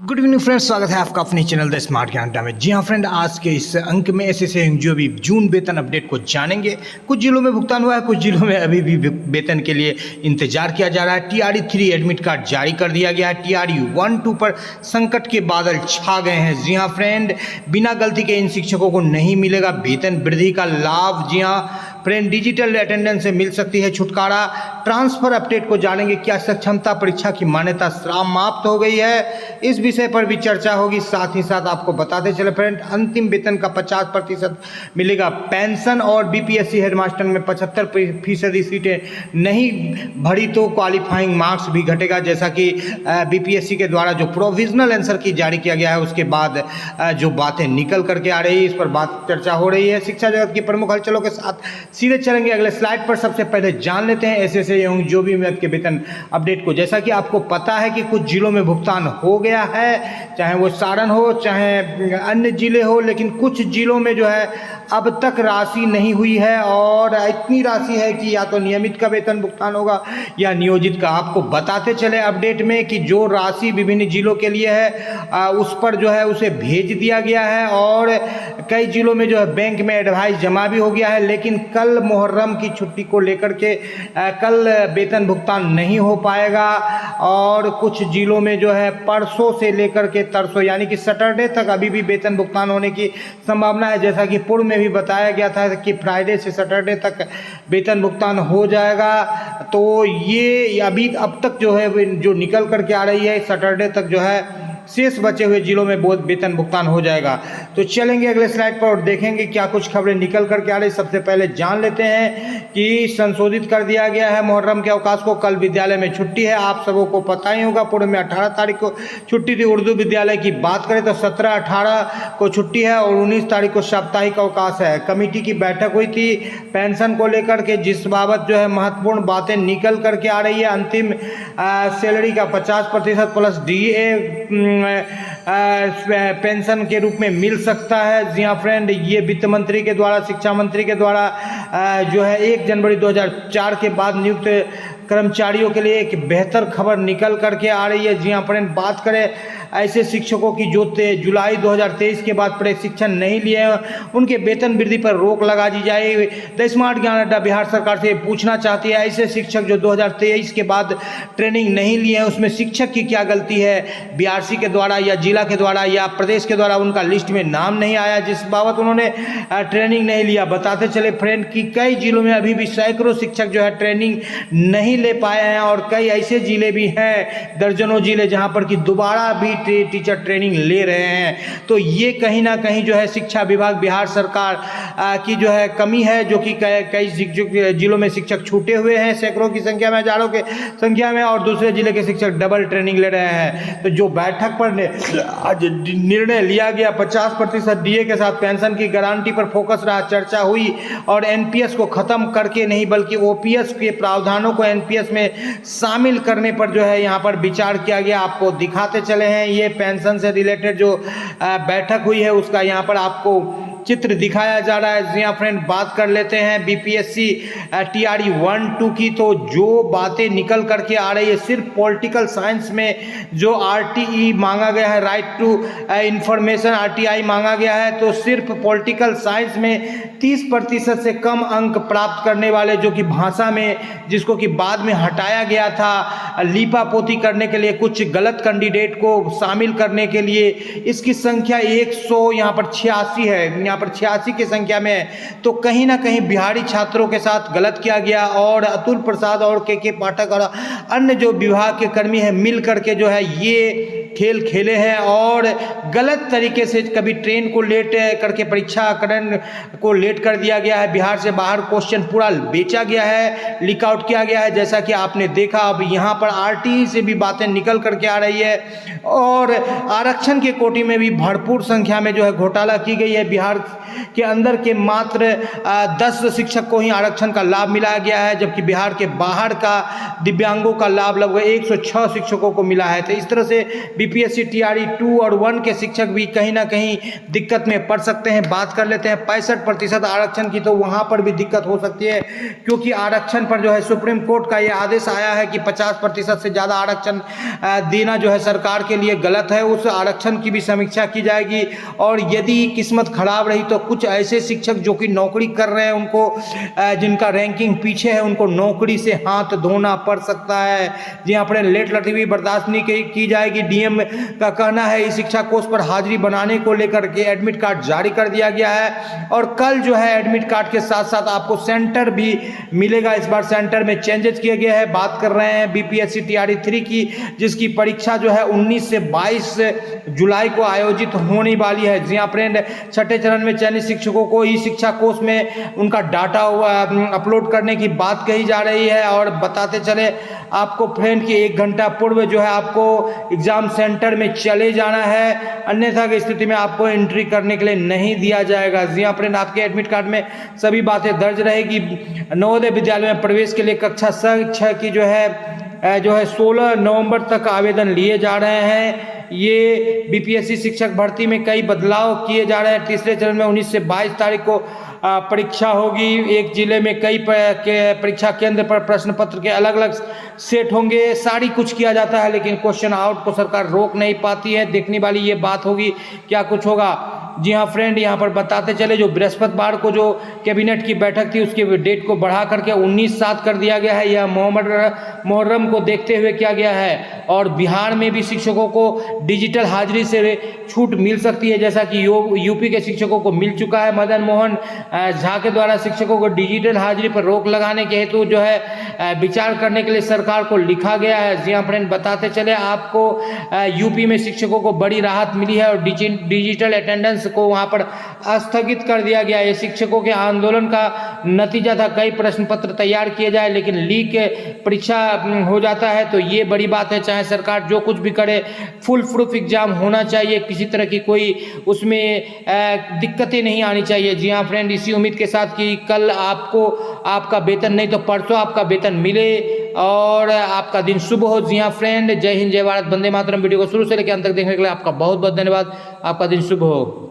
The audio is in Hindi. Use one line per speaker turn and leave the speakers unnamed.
गुड इवनिंग फ्रेंड्स, स्वागत है आपका अपने चैनल द स्मार्ट ज्ञान अड्डा में। जी हाँ फ्रेंड, आज के इस अंक में ऐसे जो भी जून वेतन अपडेट को जानेंगे। कुछ जिलों में भुगतान हुआ है, कुछ जिलों में अभी भी वेतन के लिए इंतजार किया जा रहा है। TRE 3 एडमिट कार्ड जारी कर दिया गया है। TRE 1-2 पर संकट के बादल छा गए हैं। जी हाँ फ्रेंड, बिना गलती के इन शिक्षकों को नहीं मिलेगा वेतन वृद्धि का लाभ। जी हाँ फ्रेंड, डिजिटल अटेंडेंस से मिल सकती है छुटकारा। ट्रांसफर अपडेट को जानेंगे, क्या सक्षमता परीक्षा की मान्यता समाप्त हो गई है, इस विषय पर भी चर्चा होगी। साथ ही साथ आपको बताते चले फ्रेंड, अंतिम वेतन का 50% मिलेगा। पेंशन और BPSC हेडमास्टर में 75% सीटें नहीं भरी तो क्वालिफाइंग मार्क्स भी घटेगा, जैसा कि BPSC के द्वारा जो प्रोविजनल आंसर की जारी किया गया है उसके बाद जो बातें निकल करके आ रही है, इस पर बात चर्चा हो रही है। शिक्षा जगत की प्रमुख हलचलों के साथ सीधे चलेंगे अगले स्लाइड पर। सबसे पहले जान लेते हैं SSA एवं जो भी उम्मीद के वेतन अपडेट को। जैसा कि आपको पता है कि कुछ जिलों में भुगतान हो गया है, चाहे वो सारण हो चाहे अन्य जिले हो, लेकिन कुछ जिलों में जो है अब तक राशि नहीं हुई है, और इतनी राशि है कि या तो नियमित का वेतन भुगतान होगा या नियोजित का। आपको बताते चले अपडेट में कि जो राशि विभिन्न जिलों के लिए है उस पर जो है उसे भेज दिया गया है, और कई जिलों में जो है बैंक में एडवाइस जमा भी हो गया है। लेकिन कल मुहर्रम की छुट्टी को लेकर के कल वेतन भुगतान नहीं हो पाएगा, और कुछ जिलों में जो है परसों से लेकर के तरसों यानी कि सैटरडे तक अभी भी वेतन भुगतान होने की संभावना है। जैसा कि पूर्व में भी बताया गया था कि फ्राइडे से सैटरडे तक वेतन भुगतान हो जाएगा। तो ये अभी अब तक जो है जो निकल करके आ रही है, सैटरडे तक जो है शेष बचे हुए जिलों में बहुत वेतन भुगतान हो जाएगा। तो चलेंगे अगले स्लाइड पर और देखेंगे क्या कुछ खबरें निकल करके आ रही। सबसे पहले जान लेते हैं कि संशोधित कर दिया गया है मुहर्रम के अवकाश को। कल विद्यालय में छुट्टी है, आप सबों को पता ही होगा। पूर्व में 18 तारीख को छुट्टी थी। उर्दू विद्यालय की बात करें तो 17-18 को छुट्टी है और 19 तारीख को साप्ताहिक अवकाश है। कमेटी की बैठक हुई थी पेंशन को लेकर के, जिस बाबत जो है महत्वपूर्ण बातें निकल करके आ रही है। अंतिम सैलरी का 50% प्लस DA पेंशन के रूप में मिल सकता है। जी हाँ फ्रेंड, ये वित्त मंत्री के द्वारा, शिक्षा मंत्री के द्वारा जो है 1 जनवरी 2004 के बाद नियुक्त कर्मचारियों के लिए एक बेहतर खबर निकल करके आ रही है। जी हाँ फ्रेंड, बात करें ऐसे शिक्षकों की जो जुलाई 2023 के बाद प्रशिक्षण नहीं लिए हैं, उनके वेतन वृद्धि पर रोक लगा दी जाए। द स्मार्ट ज्ञान अड्डा बिहार सरकार से पूछना चाहती है, ऐसे शिक्षक जो 2023 के बाद ट्रेनिंग नहीं लिए हैं, उसमें शिक्षक की क्या गलती है? BRC के द्वारा या जिला के द्वारा या प्रदेश के द्वारा उनका लिस्ट में नाम नहीं आया, जिस बाबत उन्होंने ट्रेनिंग नहीं लिया। बताते चले फ्रेंड कि कई जिलों में अभी भी सैकड़ों शिक्षक जो है ट्रेनिंग नहीं ले पाए हैं, और कई ऐसे जिले भी हैं, दर्जनों जिले, जहां पर कि दोबारा भी टीचर ट्रेनिंग ले रहे हैं। तो ये कहीं ना कहीं जो है शिक्षा विभाग, बिहार सरकार की जो है कमी है, जो कि कई जिलों में शिक्षक छूटे हुए हैं, सैकड़ों की संख्या में, हजारों के संख्या में, और दूसरे जिले के शिक्षक डबल ट्रेनिंग ले रहे हैं। तो जो बैठक पर निर्णय लिया गया 50% DA के साथ पेंशन की गारंटी पर फोकस रहा, चर्चा हुई, और NPS को खत्म करके नहीं बल्कि OPS के प्रावधानों को NPS में शामिल करने पर जो है यहाँ पर विचार किया गया। आपको दिखाते चले हैं, ये पेंशन से रिलेटेड जो बैठक हुई है उसका यहाँ पर आपको चित्र दिखाया जा रहा है। जी फ्रेंड, बात कर लेते हैं BPSC TRE 1-2 की। तो जो बातें निकल करके आ रही है, सिर्फ पॉलिटिकल साइंस में जो RTE मांगा गया है, राइट टू इंफॉर्मेशन RTI मांगा गया है, तो सिर्फ पॉलिटिकल साइंस में 30% से कम अंक प्राप्त करने वाले, जो कि भाषा में, जिसको कि बाद में हटाया गया था लीपापोती करने के लिए, कुछ गलत कैंडिडेट को शामिल करने के लिए, इसकी संख्या 100 यहाँ पर 86 है, यहाँ पर 86 की संख्या में है। तो कहीं ना कहीं बिहारी छात्रों के साथ गलत किया गया, और अतुल प्रसाद और के पाठक और अन्य जो विभाग के कर्मी हैं मिल करके जो है ये खेल खेले हैं, और गलत तरीके से कभी ट्रेन को लेट करके परीक्षाकरण को लेट कर दिया गया है, बिहार से बाहर क्वेश्चन पूरा बेचा गया है, लीक आउट किया गया है, जैसा कि आपने देखा। अब यहाँ पर RTE से भी बातें निकल करके आ रही है, और आरक्षण के कोटि में भी भरपूर संख्या में जो है घोटाला की गई है। बिहार के अंदर के मात्र 10 शिक्षक को ही आरक्षण का लाभ मिलाया गया है, जबकि बिहार के बाहर का दिव्यांगों का लाभ लगभग 106 शिक्षकों को मिला है। तो इस तरह से बीपीएससी टीआरई 2 और 1 के शिक्षक भी कहीं ना कहीं दिक्कत में पड़ सकते हैं। बात कर लेते हैं 65% आरक्षण की, तो वहां पर भी दिक्कत हो सकती है, क्योंकि आरक्षण पर जो है सुप्रीम कोर्ट का यह आदेश आया है कि 50% से ज़्यादा आरक्षण देना जो है सरकार के लिए गलत है। उस आरक्षण की भी समीक्षा की जाएगी, और यदि किस्मत खराब रही तो कुछ ऐसे शिक्षक जो कि नौकरी कर रहे हैं उनको, जिनका रैंकिंग पीछे है, उनको नौकरी से हाथ धोना पड़ सकता है। जी हाँ फ्रेंड, लेट लटी भी बर्दाश्त नहीं की जाएगी। डीएम का कहना है इस शिक्षा कोर्स पर हाजिरी बनाने को लेकर के एडमिट कार्ड जारी कर दिया गया है, और कल जो है एडमिट कार्ड के साथ साथ आपको सेंटर भी मिलेगा। इस बार सेंटर में चेंजेस किए गए हैं। बात कर रहे हैं बीपीएससी टीआरई 3 की, जिसकी परीक्षा जो है 19 से 22 जुलाई को आयोजित होने वाली है। जी हाँ फ्रेंड, छठे चरण में चयनित शिक्षकों को ई शिक्षा कोर्स में उनका डाटा अपलोड करने की बात कही जा रही है। और बताते चले आपको फ्रेंड कि 1 घंटा पूर्व जो है आपको एग्जाम सेंटर में चले जाना है, अन्यथा की स्थिति में आपको एंट्री करने के लिए नहीं दिया जाएगा। जी हाँ फ्रेंड, आपके एडमिट कार्ड में सभी बातें दर्ज रहेगी। नवोदय विद्यालय में प्रवेश के लिए कक्षा 6 की जो है 16 नवंबर तक आवेदन लिए जा रहे हैं। ये बीपीएससी शिक्षक भर्ती में कई बदलाव किए जा रहे हैं। तीसरे चरण में 19 से 22 तारीख को परीक्षा होगी। एक जिले में कई परीक्षा केंद्र पर प्रश्न पत्र के अलग अलग सेट होंगे। सारी कुछ किया जाता है, लेकिन क्वेश्चन आउट को सरकार रोक नहीं पाती है। देखने वाली ये बात होगी क्या कुछ होगा। जी हाँ फ्रेंड, यहाँ पर बताते चले जो बृहस्पतिवार को जो कैबिनेट की बैठक थी उसके डेट को बढ़ा करके 19/7 कर दिया गया है। यह मुहर्रम को देखते हुए किया गया है। और बिहार में भी शिक्षकों को डिजिटल हाजिरी से छूट मिल सकती है, जैसा कि यूपी के शिक्षकों को मिल चुका है। मदन मोहन झा के द्वारा शिक्षकों को डिजिटल हाजिरी पर रोक लगाने के हेतु जो है विचार करने के लिए सरकार को लिखा गया है। जी हाँ फ्रेंड, बताते चले आपको यूपी में शिक्षकों को बड़ी राहत मिली है और डिजिटल अटेंडेंस को वहां पर स्थगित कर दिया गया है। शिक्षकों के आंदोलन का नतीजा था। कई प्रश्न पत्र तैयार किए जाए, लेकिन लीक परीक्षा हो जाता है, तो ये बड़ी बात है। चाहे सरकार जो कुछ भी करे, फुल प्रूफ एग्जाम होना चाहिए, किसी तरह की कोई उसमें दिक्कतें नहीं आनी चाहिए। जी हाँ फ्रेंड, इसी उम्मीद के साथ कि कल आपको आपका वेतन नहीं तो परसों आपका वेतन मिले और आपका दिन शुभ हो। जी हाँ फ्रेंड, जय हिंद, जय भारत, वंदे मातरम। वीडियो को शुरू से लेकर अंत तक देखने के लिए आपका बहुत बहुत धन्यवाद। आपका दिन शुभ हो।